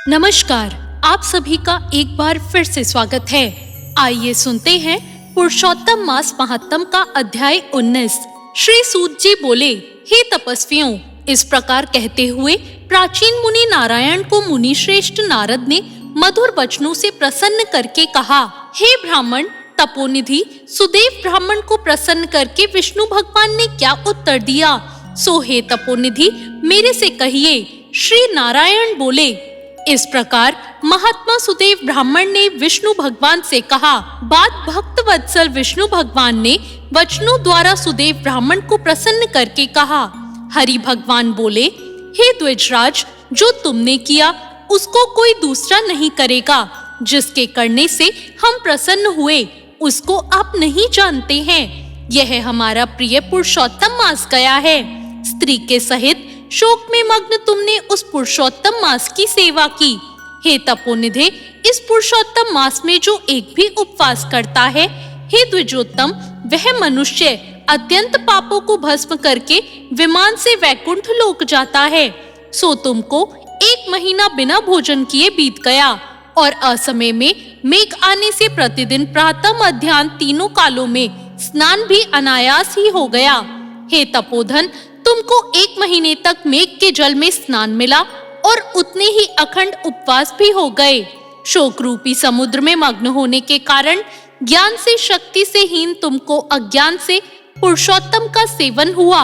नमस्कार, आप सभी का एक बार फिर से स्वागत है। आइए सुनते हैं पुरुषोत्तम मास महात्म का अध्याय 19। श्री सूत जी बोले, हे तपस्वियों, इस प्रकार कहते हुए प्राचीन मुनि नारायण को मुनि श्रेष्ठ नारद ने मधुर वचनों से प्रसन्न करके कहा। हे ब्राह्मण तपोनिधि, सुदेव ब्राह्मण को प्रसन्न करके विष्णु भगवान ने क्या उत्तर दिया, सो हे तपोनिधि मेरे से कहिए। श्री नारायण बोले, इस प्रकार महात्मा सुदेव ब्राह्मण ने विष्णु भगवान से कहा। बात भक्त वत्सल विष्णु भगवान ने वचनों द्वारा सुदेव ब्राह्मण को प्रसन्न करके कहा। हरि भगवान बोले, हे द्विजराज, जो तुमने किया उसको कोई दूसरा नहीं करेगा। जिसके करने से हम प्रसन्न हुए उसको आप नहीं जानते हैं। यह हमारा प्रिय पुरुषोत्तम मास गया है। स्त्री के सहित शोक में मग्न तुमने उस पुरुषोत्तम मास की सेवा की। हे तपोनिधे, इस पुरुषोत्तम मास में जो एक भी उपवास करता है, हे द्विजोत्तम, वह मनुष्य अत्यंत पापों को भस्म करके विमान से वैकुंठ लोक जाता है। सो तुमको 1 महीना बिना भोजन किए बीत गया और असमय में मेघ आने से प्रतिदिन प्रातः मध्याह्न तीनों कालों में स्नान भी अनायास ही हो गया। हे तपोधन, तुमको 1 महीने तक मेघ के जल में स्नान मिला और उतने ही अखंड उपवास भी हो गए। शोक रूपी समुद्र में मग्न होने के कारण ज्ञान से शक्ति से हीन तुमको अज्ञान से पुरुषोत्तम का सेवन हुआ।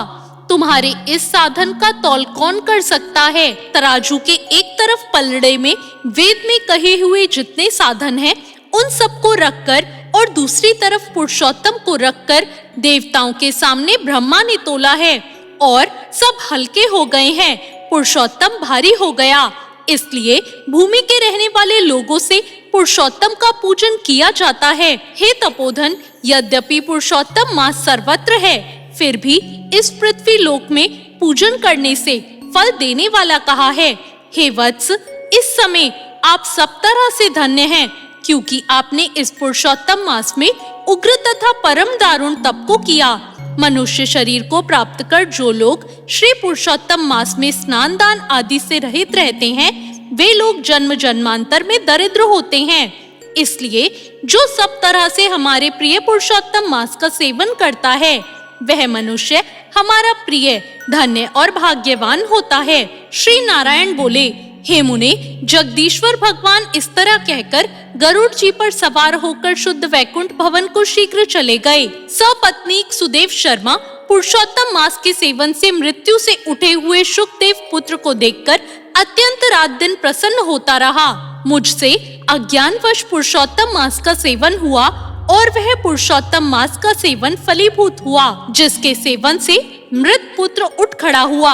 तुम्हारे इस साधन का तौल कौन कर सकता है। तराजू के एक तरफ पलड़े में वेद में कहे हुए जितने साधन हैं, उन सबको रखकर और दूसरी तरफ पुरुषोत्तम को रखकर देवताओं के सामने ब्रह्मा ने तोला है और सब हल्के हो गए हैं। पुरुषोत्तम भारी हो गया, इसलिए भूमि के रहने वाले लोगों से पुरुषोत्तम का पूजन किया जाता है। हे तपोधन, यद्यपि पुरुषोत्तम मास सर्वत्र है, फिर भी इस पृथ्वी लोक में पूजन करने से फल देने वाला कहा है। हे वत्स, इस समय आप सब तरह से धन्य हैं, क्योंकि आपने इस पुरुषोत्तम मास में उग्र तथा परम दारुण तप को किया। मनुष्य शरीर को प्राप्त कर जो लोग श्री पुरुषोत्तम मास में स्नान दान आदि से रहित रहते हैं, वे लोग जन्म जन्मांतर में दरिद्र होते हैं। इसलिए जो सब तरह से हमारे प्रिय पुरुषोत्तम मास का सेवन करता है, वह मनुष्य हमारा प्रिय, धन्य और भाग्यवान होता है। श्री नारायण बोले, हे मुने, जगदीश्वर भगवान इस तरह कहकर गरुड़ जी पर सवार होकर शुद्ध वैकुंठ भवन को शीघ्र चले गए। सपत्नीक सुदेव शर्मा पुरुषोत्तम मास के सेवन से मृत्यु से उठे हुए शुकदेव पुत्र को देखकर अत्यंत रात दिन प्रसन्न होता रहा। मुझसे अज्ञानवश पुरुषोत्तम मास का सेवन हुआ और वह पुरुषोत्तम मास का सेवन फलीभूत हुआ, जिसके सेवन से मृत पुत्र उठ खड़ा हुआ।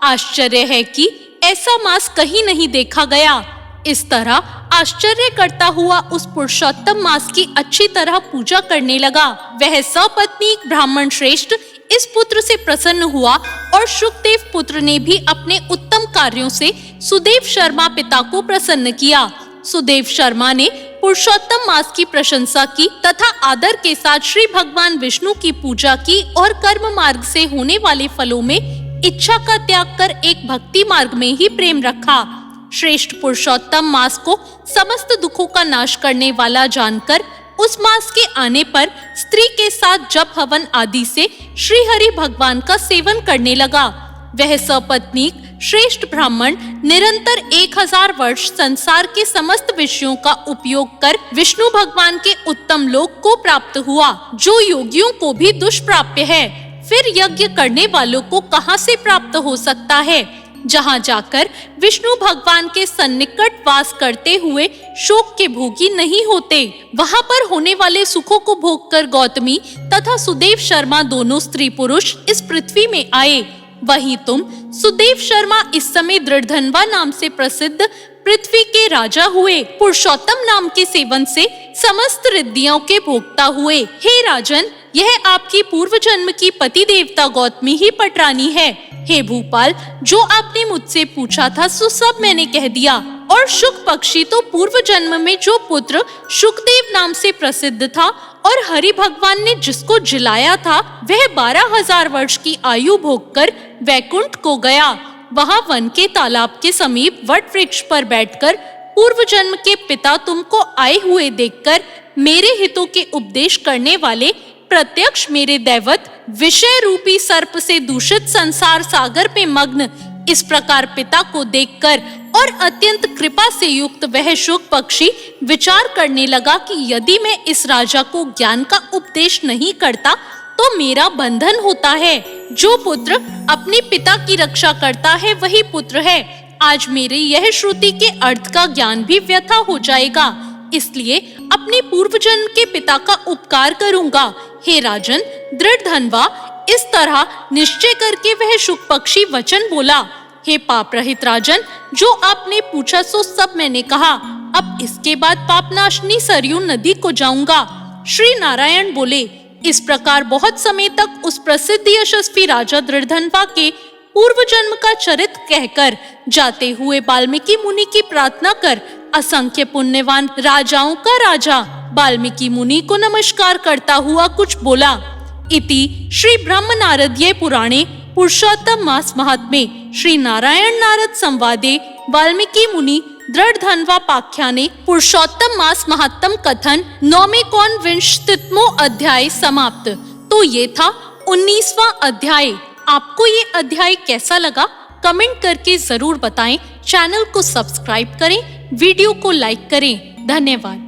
आश्चर्य है कि ऐसा मास कहीं नहीं देखा गया। इस तरह आश्चर्य करता हुआ उस पुरुषोत्तम मास की अच्छी तरह पूजा करने लगा। वह सपत्नीक ब्राह्मण श्रेष्ठ इस पुत्र से प्रसन्न हुआ और शुकदेव पुत्र ने भी अपने उत्तम कार्यों से सुदेव शर्मा पिता को प्रसन्न किया। सुदेव शर्मा ने पुरुषोत्तम मास की प्रशंसा की तथा आदर के साथ श्री भगवान विष्णु की पूजा की और कर्म मार्ग से होने वाले फलों में इच्छा का त्याग कर एक भक्ति मार्ग में ही प्रेम रखा। श्रेष्ठ पुरुषोत्तम मास को समस्त दुखों का नाश करने वाला जानकर उस मास के आने पर स्त्री के साथ जप हवन आदि से श्री हरि भगवान का सेवन करने लगा। वह सपत्नीक श्रेष्ठ ब्राह्मण निरंतर 1000 वर्ष संसार के समस्त विषयों का उपयोग कर विष्णु भगवान के उत्तम लोक को प्राप्त हुआ, जो योगियों को भी दुष्प्राप्य है। फिर यज्ञ करने वालों को कहां से प्राप्त हो सकता है। जहां जाकर विष्णु भगवान के सन्निकट वास करते हुए शोक के भोगी नहीं होते, वहां पर होने वाले सुखों को भोग कर गौतमी तथा सुदेव शर्मा दोनों स्त्री पुरुष इस पृथ्वी में आए। वहीं तुम सुदेव शर्मा इस समय दृढ़धनवा नाम से प्रसिद्ध पृथ्वी के राजा हुए। पुरुषोत्तम नाम के सेवन से समस्त रिद्धियों के भोक्ता हुए। हे राजन, यह आपकी पूर्व जन्म की पति देवता गौतमी ही पटरानी है। हे भूपाल, जो आपने मुझसे पूछा था सो सब मैंने कह दिया। और शुक पक्षी तो पूर्व जन्म में जो पुत्र शुकदेव नाम से प्रसिद्ध था और हरि भगवान ने जिसको जिलाया था, वह 12,000 वर्ष की आयु भोगकर वैकुंठ को गया। वहां वन के तालाब के समीप वट वृक्ष पर बैठकर पूर्व जन्म के पिता तुमको आए हुए देखकर मेरे हितों के उपदेश करने वाले प्रत्यक्ष मेरे दैवत विषय रूपी सर्प से दूषित संसार सागर में मग्न इस प्रकार पिता को देखकर और अत्यंत कृपा से युक्त वह शुक पक्षी विचार करने लगा कि यदि मैं इस राजा को ज्ञान का उपदेश नहीं करता तो मेरा बंधन होता है। जो पुत्र अपने पिता की रक्षा करता है वही पुत्र है। आज मेरे यह श्रुति के अर्थ का ज्ञान भी व्यथा हो जाएगा, इसलिए अपने पूर्व जन्म के पिता का उपकार करूंगा। हे राजन दृढ़ धनवा, इस तरह निश्चय करके वह शुक पक्षी वचन बोला। हे पाप रहित राजन, जो आपने पूछा सो सब मैंने कहा। अब इसके बाद पापनाशनी सरयू नदी को जाऊंगा। श्री नारायण बोले। इस प्रकार बहुत समय तक उस प्रसिद्ध यशस्वी राजा दृढ़धनवा के पूर्व जन्म का चरित्र कहकर जाते हुए वाल्मीकि मुनि की प्रार्थना कर असंख्य पुण्यवान राजाओं का राजा वाल्मीकि मुनि को नमस्कार करता हुआ कुछ बोला। इति श्री ब्रह्म नारदीय पुराणे पुरुषोत्तम मास महात्म्ये श्री नारायण नारद संवादे वाल्मीकि मुनि दृढ़ धनवा पाख्याने पुरुषोत्तम मास महात्म कथन 9वां अध्याय समाप्त। तो ये था 19वां अध्याय। आपको ये अध्याय कैसा लगा कमेंट करके जरूर बताएं। चैनल को सब्सक्राइब करें, वीडियो को लाइक करें। धन्यवाद।